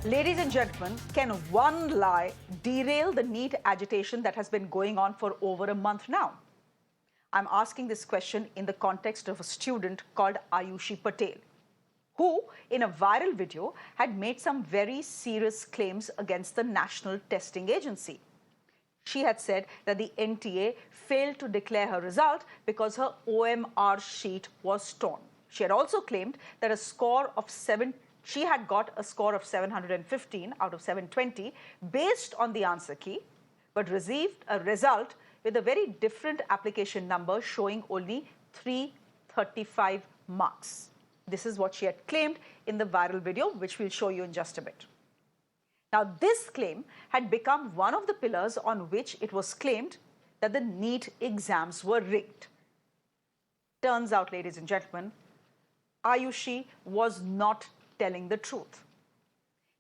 Ladies and gentlemen, can one lie derail the NEET agitation that has been going on for over a month now? I'm asking this question in the context of a student called Ayushi Patel, who, in a viral video, had made some very serious claims against the National Testing Agency. She had said that the NTA failed to declare her result because her OMR sheet was torn. She had also claimed that she had got a score of 715 out of 720 based on the answer key, but received a result with a very different application number showing only 335 marks. This is what she had claimed in the viral video, which we'll show you in just a bit. Now, this claim had become one of the pillars on which it was claimed that the NEET exams were rigged. Turns out, ladies and gentlemen, Ayushi was not telling the truth.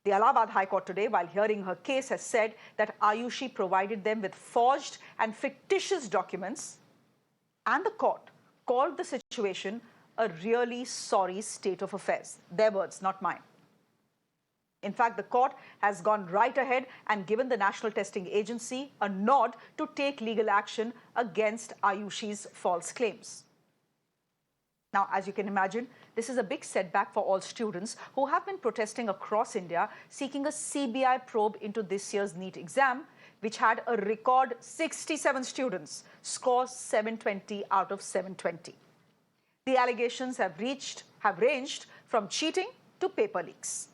The Allahabad High Court today, while hearing her case, has said that Ayushi provided them with forged and fictitious documents, and the court called the situation a really sorry state of affairs. Their words, not mine. In fact, the court has gone right ahead and given the National Testing Agency a nod to take legal action against Ayushi's false claims. Now, as you can imagine, this is a big setback for all students who have been protesting across India seeking a CBI probe into this year's NEET exam, which had a record 67 students score 720 out of 720. The allegations have ranged from cheating to paper leaks.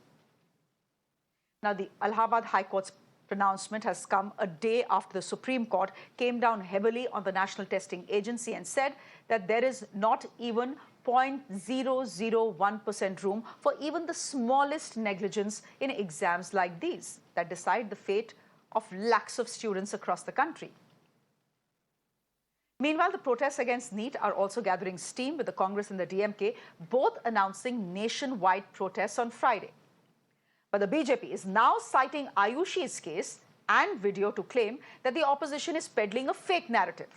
Now, the Allahabad High Court's pronouncement has come a day after the Supreme Court came down heavily on the National Testing Agency and said that there is not even 0.001% room for even the smallest negligence in exams like these that decide the fate of lakhs of students across the country. Meanwhile, the protests against NEET are also gathering steam, with the Congress and the DMK both announcing nationwide protests on Friday. But the BJP is now citing Ayushi's case and video to claim that the opposition is peddling a fake narrative.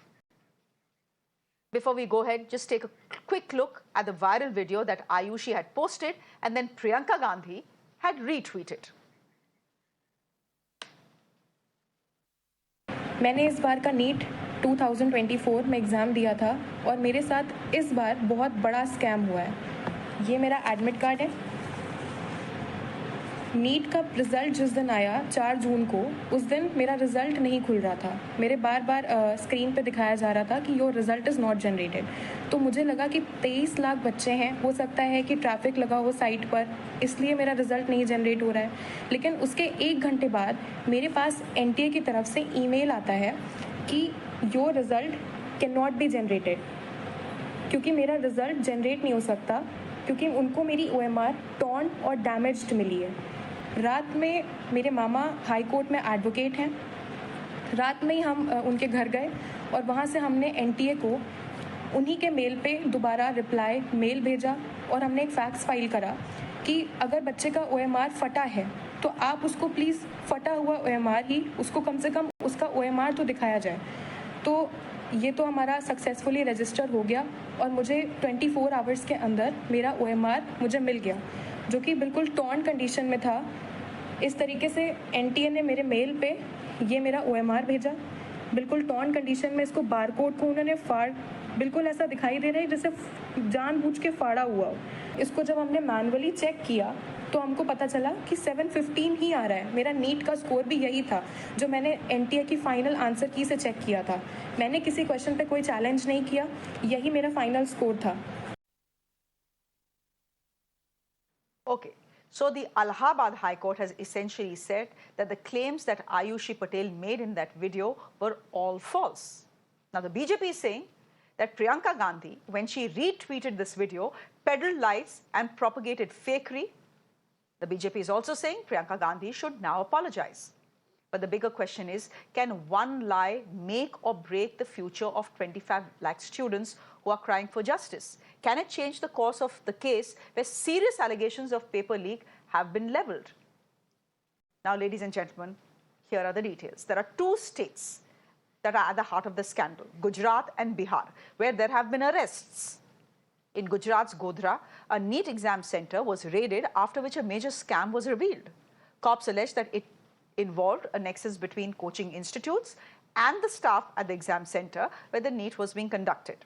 Before we go ahead, just take a quick look at the viral video that Ayushi had posted and then Priyanka Gandhi had retweeted. मैंने इस बार का NEET 2024 में exam दिया था और मेरे साथ इस बार बहुत बड़ा स्कैम हुआ है। ये मेरा एडमिट कार्ड है। नीट का रिज़ल्ट जिस दिन आया 4 जून को, उस दिन मेरा रिज़ल्ट नहीं खुल रहा था। मेरे बार बार स्क्रीन पे दिखाया जा रहा था कि your result is not generated. तो मुझे लगा कि 23 लाख बच्चे हैं, हो सकता है कि ट्रैफिक लगा हो साइट पर, इसलिए मेरा रिज़ल्ट नहीं जनरेट हो रहा है। लेकिन उसके 1 घंटे बाद मेरे पास NTA की तरफ से ईमेल आता है कि your result can not be generated, क्योंकि मेरा रिज़ल्ट जनरेट नहीं हो सकता क्योंकि उनको मेरी OMR टॉर्न और डैमेज्ड मिली है। रात में मेरे मामा हाई कोर्ट में एडवोकेट हैं। रात में ही हम उनके घर गए और वहाँ से हमने NTA को उन्हीं के मेल पे दोबारा रिप्लाई मेल भेजा और हमने एक फैक्स फाइल करा कि अगर बच्चे का OMR फटा है तो आप उसको प्लीज़ फटा हुआ OMR ही, उसको कम से कम उसका OMR तो दिखाया जाए। तो ये तो हमारा सक्सेसफुली रजिस्टर हो गया और मुझे 24 आवर्स के अंदर मेरा OMR मुझे मिल गया, जो कि बिल्कुल टॉर्न कंडीशन में था। इस तरीके से NTA ने मेरे मेल पे ये मेरा OMR भेजा, बिल्कुल टॉर्न कंडीशन में। इसको बारकोड को उन्होंने बिल्कुल ऐसा दिखाई दे रहा है जैसे जानबूझ के फाड़ा हुआ हो। इसको जब हमने मैनुअली चेक किया तो हमको पता चला कि 715 ही आ रहा है। मेरा नीट का स्कोर भी यही था जो मैंने NTA की फाइनल आंसर की से चेक किया था। मैंने किसी क्वेश्चन पे कोई चैलेंज नहीं किया, यही मेरा फाइनल स्कोर था। Okay, so the Allahabad High Court has essentially said that the claims that Ayushi Patel made in that video were all false. Now, the BJP is saying that Priyanka Gandhi, when she retweeted this video, peddled lies and propagated fakery. The BJP is also saying Priyanka Gandhi should now apologize. But the bigger question is, can one lie make or break the future of 25 lakh students who are crying for justice? Can it change the course of the case where serious allegations of paper leak have been leveled? Now, ladies and gentlemen, here are the details. There are 2 states that are at the heart of the scandal, Gujarat and Bihar, where there have been arrests. In Gujarat's Godhra, a NEET exam center was raided, after which a major scam was revealed. Cops allege that it involved a nexus between coaching institutes and the staff at the exam center where the NEET was being conducted.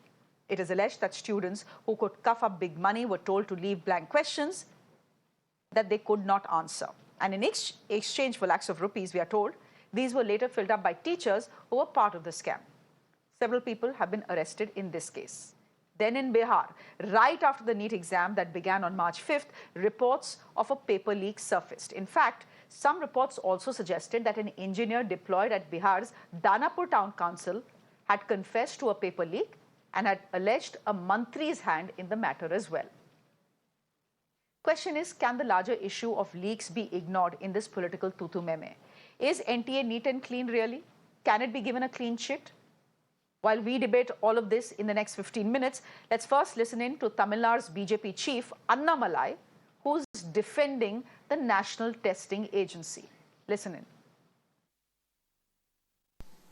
It is alleged that students who could cough up big money were told to leave blank questions that they could not answer. And in exchange for lakhs of rupees, we are told, these were later filled up by teachers who were part of the scam. Several people have been arrested in this case. Then in Bihar, right after the NEET exam that began on March 5th, reports of a paper leak surfaced. In fact, some reports also suggested that an engineer deployed at Bihar's Danapur Town Council had confessed to a paper leak and had alleged a mantri's hand in the matter as well. Question is, can the larger issue of leaks be ignored in this political tutu meme? Is NTA neat and clean really? Can it be given a clean sheet? While we debate all of this in the next 15 minutes, let's first listen in to Tamil Nadu's BJP chief, Annamalai, who's defending the National Testing Agency. Listen in.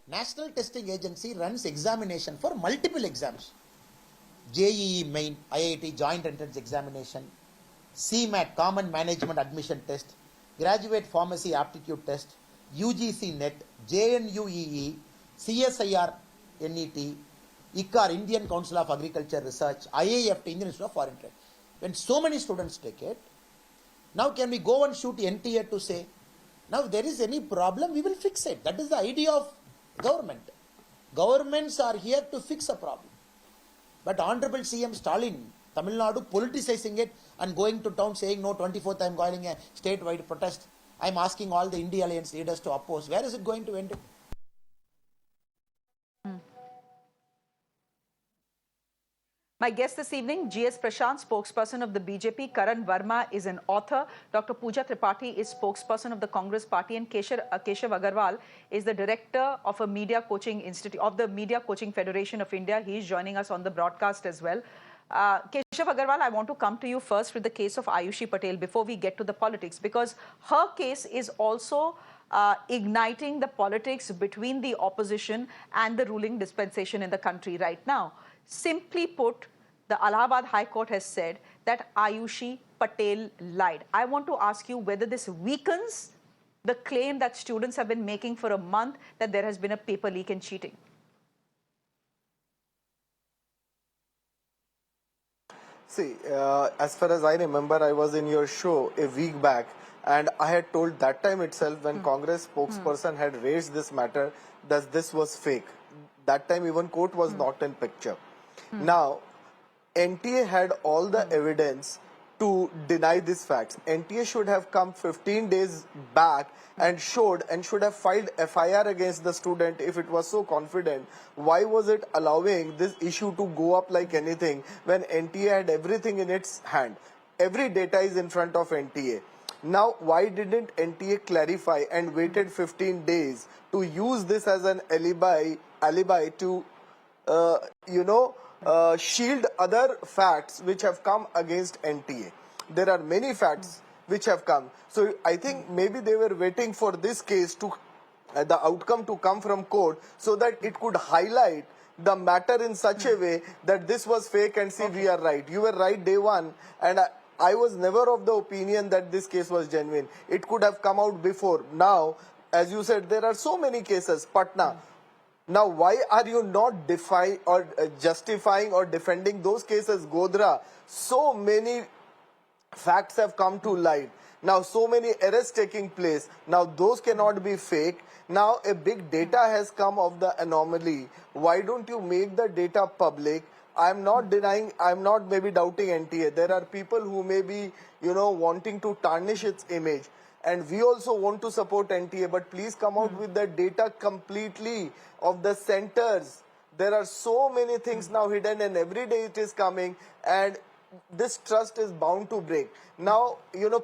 National Testing Agency runs examination for multiple exams. JEE Main, IIT Joint Entrance Examination, CMAT Common Management Admission Test, Graduate Pharmacy Aptitude Test, UGC NET, JNUEE, CSIR NET, ICAR Indian Council of Agriculture Research, IAFT Indian Institute of Foreign Trade. When so many students take it, now can we go and shoot NTA to say, now if there is any problem, we will fix it. That is the idea of government. Governments are here to fix a problem. But Honorable CM Stalin, Tamil Nadu, politicizing it and going to town saying, no, 24th I am calling a statewide protest. I am asking all the India Alliance leaders to oppose. Where is it going to end? My guest this evening, GS Prashanth, spokesperson of the BJP. Karan Verma is an author. Dr. Pooja Tripathi is spokesperson of the Congress Party, and Keshav Agarwal is the director of a media coaching institute of the Media Coaching Federation of India. He is joining us on the broadcast as well. Keshav Agarwal, I want to come to you first with the case of Ayushi Patel before we get to the politics, because her case is also igniting the politics between the opposition and the ruling dispensation in the country right now. Simply put, the Allahabad High Court has said that Ayushi Patel lied. I want to ask you whether this weakens the claim that students have been making for a month that there has been a paper leak and cheating. See, as far as I remember, I was in your show a week back, and I had told that time itself when Congress spokesperson had raised this matter that this was fake. That time even court was not in picture. Now, NTA had all the evidence to deny these facts. NTA should have come 15 days back and should have filed FIR against the student if it was so confident. Why was it allowing this issue to go up like anything when NTA had everything in its hand? Every data is in front of NTA. Now, why didn't NTA clarify and waited 15 days to use this as an alibi to, shield other facts which have come against NTA? There are many facts which have come. So I think maybe they were waiting for this case to, the outcome to come from court so that it could highlight the matter in such a way that this was fake and see we are right. You were right day one, and I was never of the opinion that this case was genuine. It could have come out before. Now, as you said, there are so many cases. Patna. Now, why are you not justifying or defending those cases? Godhra, so many facts have come to light. Now, so many arrests taking place. Now, those cannot be fake. Now, a big data has come of the anomaly. Why don't you make the data public? I'm not denying, I'm not maybe doubting NTA. There are people who may be, wanting to tarnish its image. And we also want to support NTA, but please come out with the data completely of the centers. There are so many things now hidden, and every day it is coming, and this trust is bound to break. Now,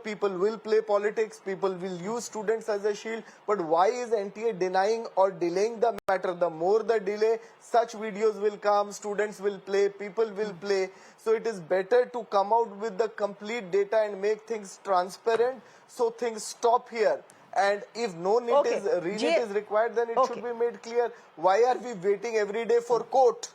people will play politics, people will use students as a shield, but why is NTA denying or delaying the matter? The more the delay, such videos will come, students will play, people will play. So it is better to come out with the complete data and make things transparent, so things stop here. And if no NEET is required, then it should be made clear. Why are we waiting every day for court?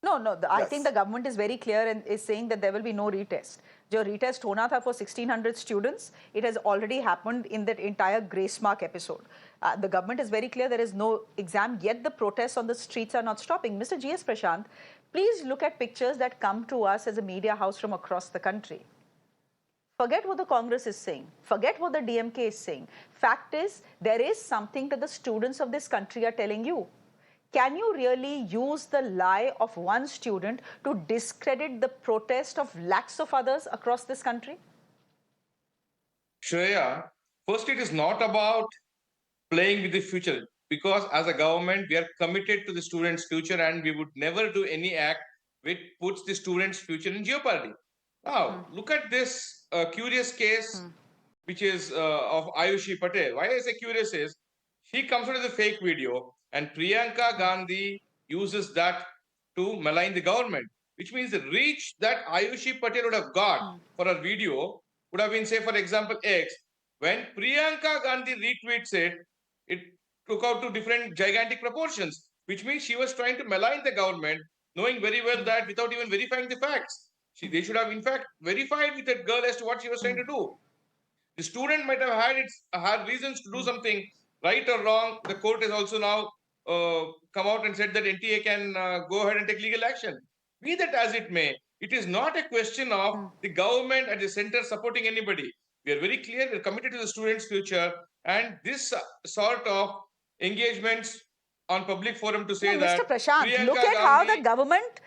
No. I Yes. think the government is very clear and is saying that there will be no retest. जो retest होना था for 1,600 students, it has already happened in that entire grace mark episode. The government is very clear there is no exam, yet the protests on the streets are not stopping. Mr. G S Prashanth, please look at pictures that come to us as a media house from across the country. Forget what the Congress is saying. Forget what the DMK is saying. Fact is, there is something that the students of this country are telling you. Can you really use the lie of one student to discredit the protest of lakhs of others across this country? Shreya, first, it is not about playing with the future, because as a government, we are committed to the students' future and we would never do any act which puts the students' future in jeopardy. Now, look at this curious case, which is of Ayushi Patel. Why I say curious is she comes out with a fake video, and Priyanka Gandhi uses that to malign the government, which means the reach that Ayushi Patel would have got for a video would have been, say, for example, X. When Priyanka Gandhi retweets it, it took out to different gigantic proportions, which means she was trying to malign the government, knowing very well that without even verifying the facts. They should have, in fact, verified with that girl as to what she was trying to do. The student might have had reasons to do something right or wrong. The court has also now come out and said that NTA can go ahead and take legal action. Be that as it may, it is not a question of the government at the center supporting anybody. We are very clear, we are committed to the students' future, and this sort of engagements on public forum to say No, that Mr. Prashanth, Priyanka look at how the Gandhi. government.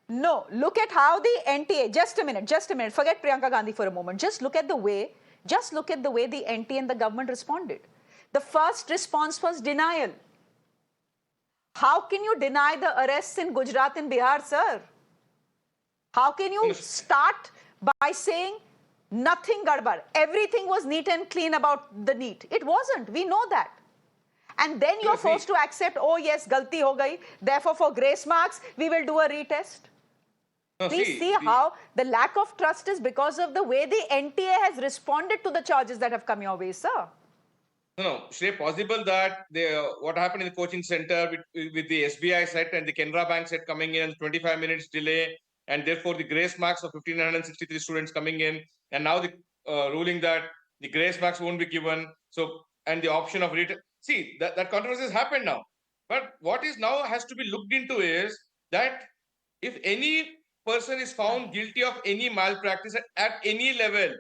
No, look at how the NTA. Just a minute. Forget Priyanka Gandhi for a moment. Just look at the way the NTA and the government responded. The first response was denial. How can you deny the arrests in Gujarat and Bihar, sir? How can you start by saying nothing gadbar? Everything was neat and clean about the NEET. It wasn't. We know that. And then you're forced to accept, oh yes, galti ho gayi. Therefore, for grace marks, we will do a retest. Please see how the lack of trust is because of the way the NTA has responded to the charges that have come your way, sir. No, Shrey, possible that what happened in the coaching center with the SBI set and the Canara Bank set coming in and 25 minutes delay, and therefore the grace marks of 1,563 students coming in, and now the ruling that the grace marks won't be given. So, and the option of see that controversy has happened now. But what is now has to be looked into is that if any person is found guilty of any malpractice at any level,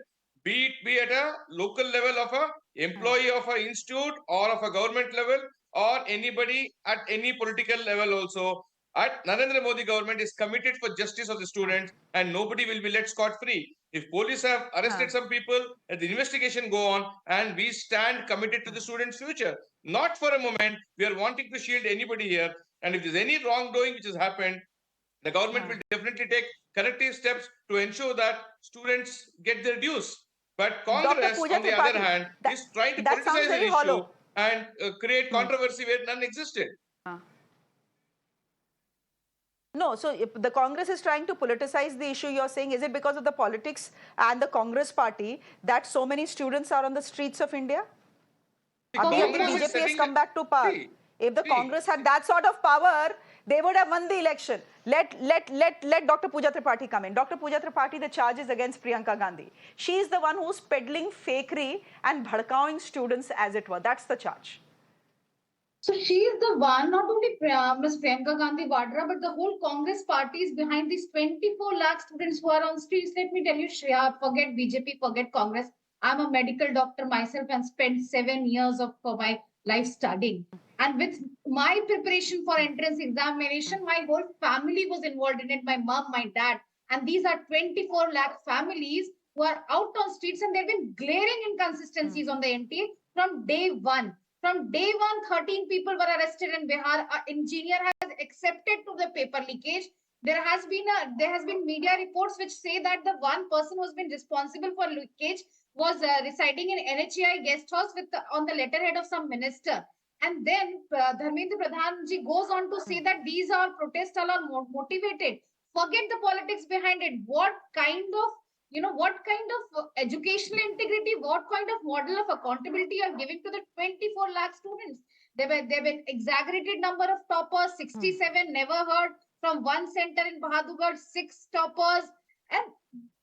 be at a local level of a employee of an institute or of a government level, or anybody at any political level also, at Narendra Modi government is committed for justice of the students, and nobody will be let scot free. If police have arrested some people, let the investigation go on, and we stand committed to the students' future. Not for a moment we are wanting to shield anybody here, and if there's any wrongdoing which has happened, the government will definitely take corrective steps to ensure that students get their dues. But Congress, on the other hand, is trying to politicize the issue and create controversy where none existed. No, so if the Congress is trying to politicize the issue, you're saying, is it because of the politics and the Congress party that so many students are on the streets of India? Again, the BJP has come back to power. If the Congress had that sort of power, they would have won the election. Let Dr. Pooja Tripathi come in. Dr. Pooja Tripathi, the charge is against Priyanka Gandhi. She is the one who's peddling fakery and bhadkawing students, as it were. That's the charge. So she is the one, not only Ms. Priyanka Gandhi Vadra, but the whole Congress party is behind these 24 lakh students who are on streets. Let me tell you, Shreya, forget BJP, forget Congress. I'm a medical doctor myself and spent 7 years of my life studying. And with my preparation for entrance examination, my whole family was involved in it. My mom, my dad. And these are 24 lakh families who are out on streets, and there have been glaring inconsistencies on the NTA from day one. From day one, 13 people were arrested in Bihar. An engineer has accepted to the paper leakage. There has been media reports which say that the one person who has been responsible for leakage was residing in NHAI guest house on the letterhead of some minister. And then Dharmendra Pradhan ji goes on to say that these are protests are motivated. Forget the politics behind it. What kind of educational integrity, what kind of model of accountability you are giving to the 24 lakh students? There have been exaggerated number of toppers, 67, never heard. from one center in Bahadurgarh, 6 toppers. And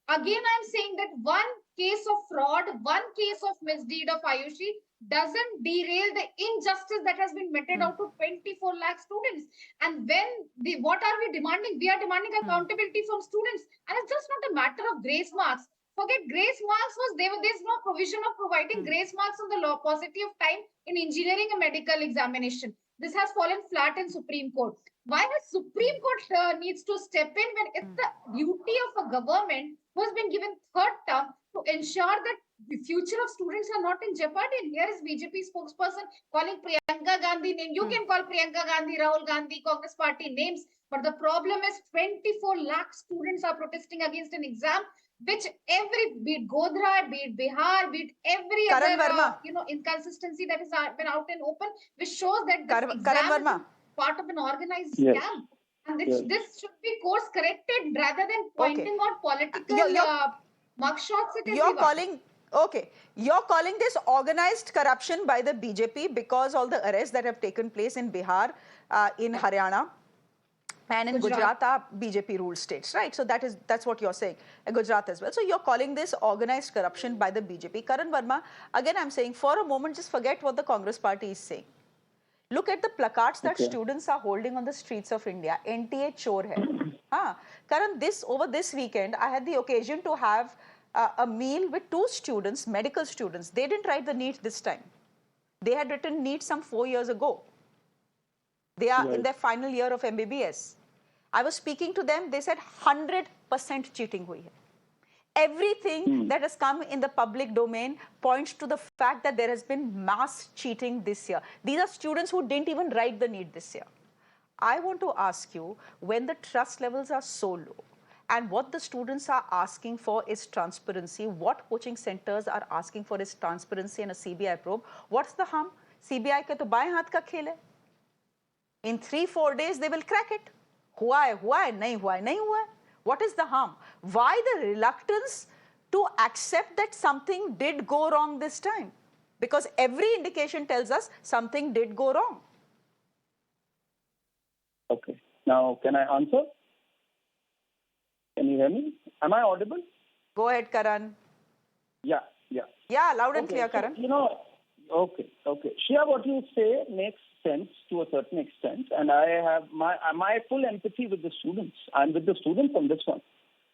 again, I'm saying that one case of fraud, one case of misdeed of Ayushi doesn't derail the injustice that has been meted out to 24 lakh students. And when what are we demanding? We are demanding accountability from students. And it's just not a matter of grace marks. Forget grace marks was there. There's no provision of providing grace marks on the law paucity of time in engineering a medical examination. This has fallen flat in Supreme Court. Why has Supreme Court needs to step in when it's the duty of a government who has been given third term to ensure that the future of students are not in jeopardy? And here is BJP spokesperson calling Priyanka Gandhi name. You can call Priyanka Gandhi, Rahul Gandhi, Congress party names, but the problem is 24 lakh students are protesting against an exam which be it Godhra, be it Bihar, be it every Karan other Verma. inconsistency that has been out in open, which shows that this Karan exam Verma. is part of an organized Yes. scam. And Yes. this should be course corrected rather than pointing out political mugshots at You're everyone. you're calling this organized corruption by the BJP because all the arrests that have taken place in Bihar, in Haryana, and in Gujarat are BJP ruled states, right? So that's what you're saying. Gujarat as well. So you're calling this organized corruption by the BJP. Karan Verma, again I'm saying, for a moment, just forget what the Congress party is saying. Look at the placards that students are holding on the streets of India. NTA chor hai. Karan, over this weekend, I had the occasion to have a meal with 2 students, medical students. They didn't write the NEET this time. They had written NEET some 4 years ago. They are in their final year of MBBS. I was speaking to them. They said 100% cheating hui hai. Everything that has come in the public domain points to the fact that there has been mass cheating this year. These are students who didn't even write the NEET this year. I want to ask you, when the trust levels are so low and what the students are asking for is transparency, what coaching centers are asking for is transparency and a CBI probe, what's the harm? CBI ka to baएं हाथ का खेल है. In 3-4 days, they will crack it. हुआ है, नहीं हुआ है, नहीं हुआ है. What is the harm? Why the reluctance to accept that something did go wrong this time? Because every indication tells us something did go wrong. Okay. Now, can I answer? Can you hear me? Am I audible? Go ahead, Karan. Yeah. Yeah, loud and Okay, clear, so, Karan. Okay. Shreya, what you say makes sense to a certain extent, and I have my full empathy with the students. I'm with the students on this one.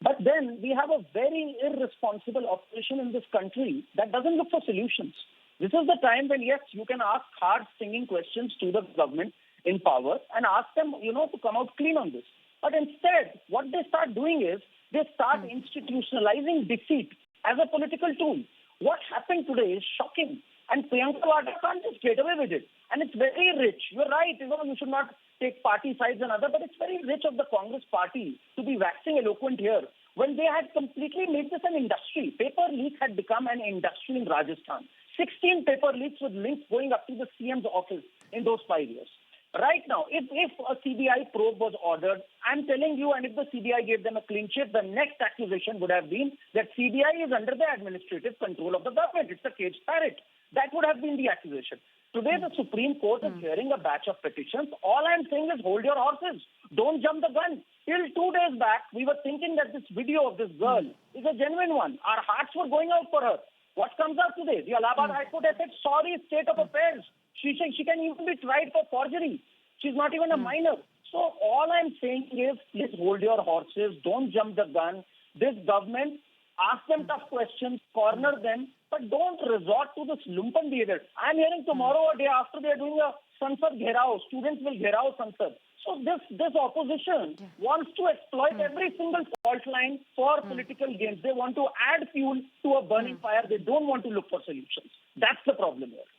But then we have a very irresponsible opposition in this country that doesn't look for solutions. This is the time when, yes, you can ask hard stinging questions to the government in power and ask them, to come out clean on this. But instead, what they start doing is they start institutionalizing defeat as a political tool. What happened today is shocking. And Priyanka can't just get away with it. And it's very rich. You're right, you should not take party sides and other, but it's very rich of the Congress party to be waxing eloquent here when they had completely made this an industry. Paper leak had become an industry in Rajasthan. 16 paper leaks with links going up to the CM's office in those 5 years. Right now, if a CBI probe was ordered, I'm telling you, and if the CBI gave them a clean sheet, the next accusation would have been that CBI is under the administrative control of the government. It's a caged parrot. That would have been the accusation. Today, the Supreme Court is hearing a batch of petitions. All I'm saying is hold your horses. Don't jump the gun. Till 2 days back, we were thinking that this video of this girl is a genuine one. Our hearts were going out for her. What comes out today? The Allahabad High Court has said, sorry, state of affairs. She can even be tried for forgery. She's not even a minor. So all I'm saying is, please hold your horses. Don't jump the gun. This government, ask them tough questions, corner them, but don't resort to this lumpen behavior. I'm hearing tomorrow or day after they're doing a Sansad Gherao. Students will Gherao Sansad. So this opposition wants to exploit every single fault line for political gains. They want to add fuel to a burning fire. They don't want to look for solutions. That's the problem here.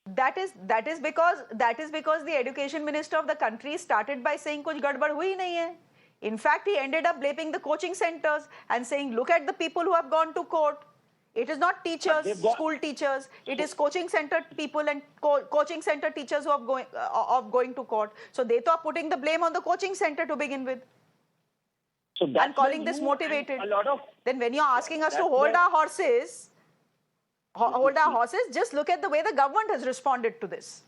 That is because the education minister of the country started by saying kuch gadbad hui nahi hai. In fact, he ended up blaming the coaching centers and saying, look at the people who have gone to court. It is not teachers, school teachers. It is coaching center people and coaching center teachers who are going to court. So they are putting the blame on the coaching center to begin with. So that's and calling this motivated. Then when you're asking us to hold our horses, just look at the way the government has responded to this.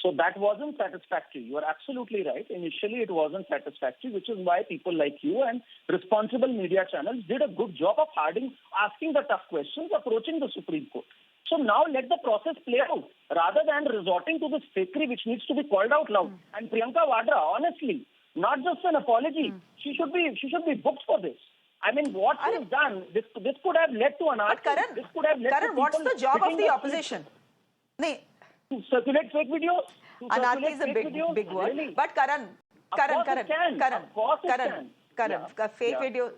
So that wasn't satisfactory. You are absolutely right. Initially, it wasn't satisfactory, which is why people like you and responsible media channels did a good job of asking the tough questions, approaching the Supreme Court. So now let the process play out rather than resorting to this fakery which needs to be called out loud. And Priyanka Vadra, honestly, not just an apology, she should be booked for this. I mean, what she has done, this could have led to anarchy. But Karan, This could have led to what's people the job of hitting the streets. opposition? Nee, To circulate fake videos? To anarchy is a circulate fake videos? big word. Really? But Karan, Of course it can. fake Yeah. video.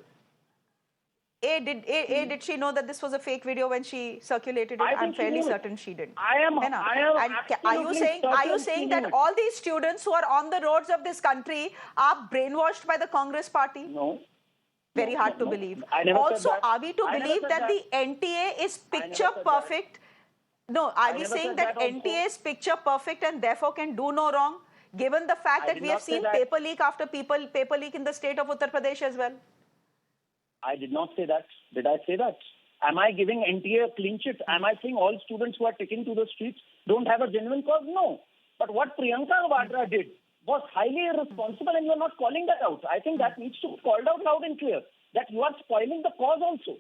Did she know that this was a fake video when she circulated it? I think I'm she fairly knew it. certain she did. I am And absolutely are you certain saying she that knew it. all these students who are on the roads of this country are brainwashed by the Congress party? No. Very No, hard no, to no. believe. I never said Also, that. are we to I never believe said that the that. NTA is I never picture said that. perfect? No, are we never saying said that that also. NTA is picture perfect and therefore can do no wrong, given the fact I that did we have not say seen that. paper leak after paper leak in the state of Uttar Pradesh as well? I did not say that. Did I say that? Am I giving NTA a clean sheet? Am I saying all students who are taking to the streets don't have a genuine cause? No. But what Priyanka Vadra did was highly irresponsible, and you are not calling that out. I think that needs to be called out loud and clear, that you are spoiling the cause also.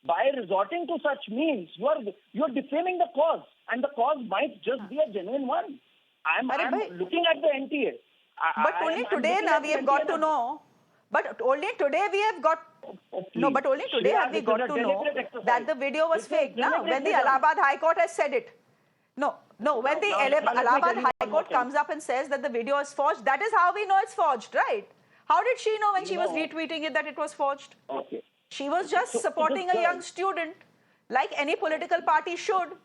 By resorting to such means, you are defaming the cause, and the cause might just be a genuine one. I'm looking at the NTA. But only today now we have got to know. But only today we have got. No, but only today have we got to know that the video was fake. Now, when the Allahabad High Court has said it. No, when the Allahabad High Court comes up and says that the video is forged, that is how we know it's forged, right? How did she know when she was retweeting it that it was forged? Okay. She was just supporting a young student, like any political party should.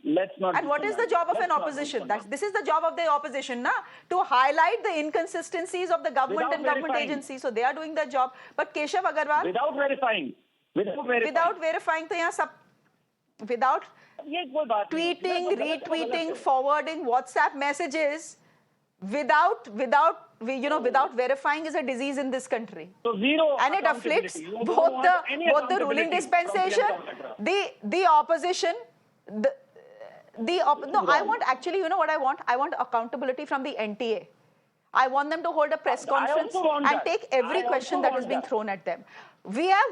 Let's not. And what is the job of an opposition? This is the job of the opposition, to highlight the inconsistencies of the government and government agencies. So they are doing their job. But Keshav Agarwal, without verifying, तो यहाँ सब, without tweeting, retweeting, forwarding WhatsApp messages, without verifying is a disease in this country. So zero. And it afflicts both the ruling dispensation, the opposition, no, I want actually, you know what I want? I want accountability from the NTA. I want them to hold a press conference and take every question that is being thrown at them. We have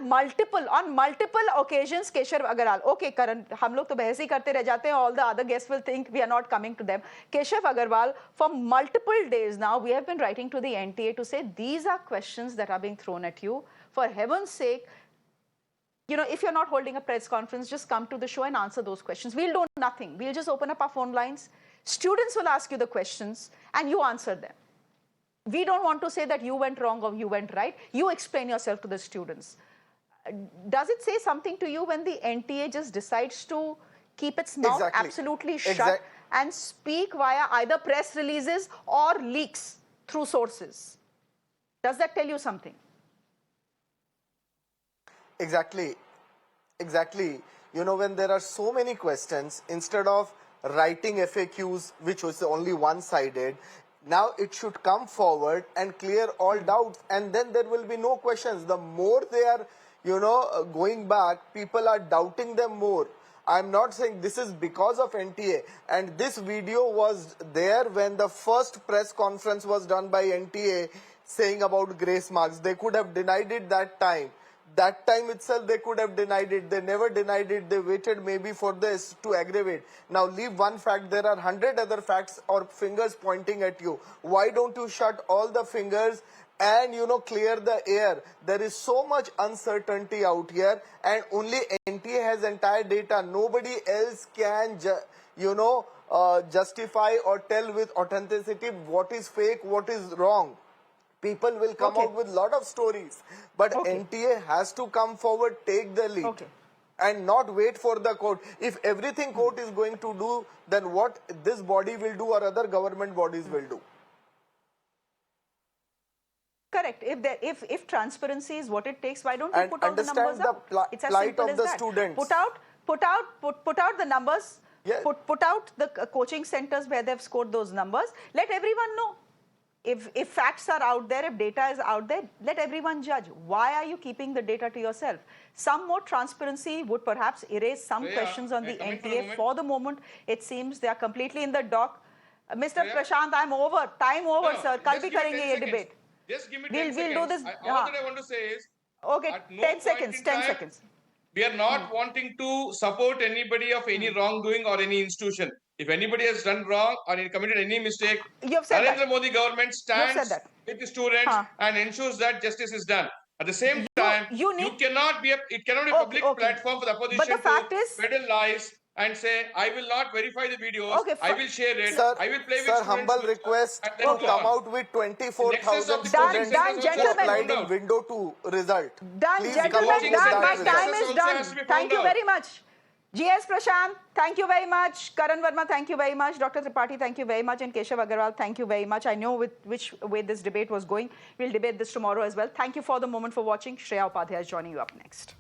on multiple occasions, Keshav Agarwal. Okay, Karan, हम लोग तो बहस ही करते रह जाते हैं. All the other guests will think we are not coming to them. Keshav Agarwal, for multiple days now, we have been writing to the NTA to say these are questions that are being thrown at you. For heaven's sake, if you're not holding a press conference, just come to the show and answer those questions. We'll do nothing. We'll just open up our phone lines. Students will ask you the questions and you answer them. We don't want to say that you went wrong or you went right. You explain yourself to the students. Does it say something to you when the NTA just decides to keep its mouth absolutely shut and speak via either press releases or leaks through sources? Does that tell you something? Exactly. When there are so many questions, instead of writing FAQs, which was only one-sided, now it should come forward and clear all doubts, and then there will be no questions. The more they are, going back, people are doubting them more. I'm not saying this is because of NTA, and this video was there when the first press conference was done by NTA saying about grace marks. They could have denied it that time. That time itself they could have denied it. They never denied it. They waited maybe for this to aggravate. Now leave one fact. There are 100 other facts or fingers pointing at you. Why don't you shut all the fingers and clear the air? There is so much uncertainty out here, and only NTA has entire data. Nobody else can justify or tell with authenticity what is fake, what is wrong. People will come out with a lot of stories, but NTA has to come forward, take the lead, and not wait for the court. If everything court is going to do, then what this body will do or other government bodies will do. Correct. If transparency is what it takes, why don't you put all the numbers up? It's as plight simple of as the that. students. Put out the numbers. Yeah. Put out the coaching centers where they've scored those numbers. Let everyone know. If facts are out there, if data is out there, let everyone judge. Why are you keeping the data to yourself? Some more transparency would perhaps erase some questions on the NTA. For the moment, it seems they are completely in the dock. Mr. Yeah. Prashanth, I'm over. Time over, No, sir. Kal just bhi give me karenge 10 ye seconds. debate. Just give me 10 We'll seconds. do this. All that I want to say is, Okay, at no 10 point seconds. in 10 time, seconds. we are not wanting to support anybody of any wrongdoing or any institution. If anybody has done wrong or committed any mistake, You've said that. Narendra Modi government You've said stands that. with the students Huh. and ensures that justice is done. At the same You time, need. it cannot be a Okay, public okay. platform for the But the opposition to fact is, peddle lies and say, I will not verify the videos, okay, I will share it, Sir, I will play with sir, students' humble future, request and then to go come on. out with In excess of 24,000 the coaching students Done, centers also who has to be gentlemen. applied found in out. window 2 result. Done, Please The come out gentlemen. coaching with Done. My that centers time result. excess is also done. has to be Thank found you out. very much. GS Prashant, thank you very much. Karan Verma, thank you very much. Dr. Tripathi, thank you very much. And Keshav Agarwal, thank you very much. I know which way this debate was going. We'll debate this tomorrow as well. Thank you for the moment for watching. Shreya Upadhyay is joining you up next.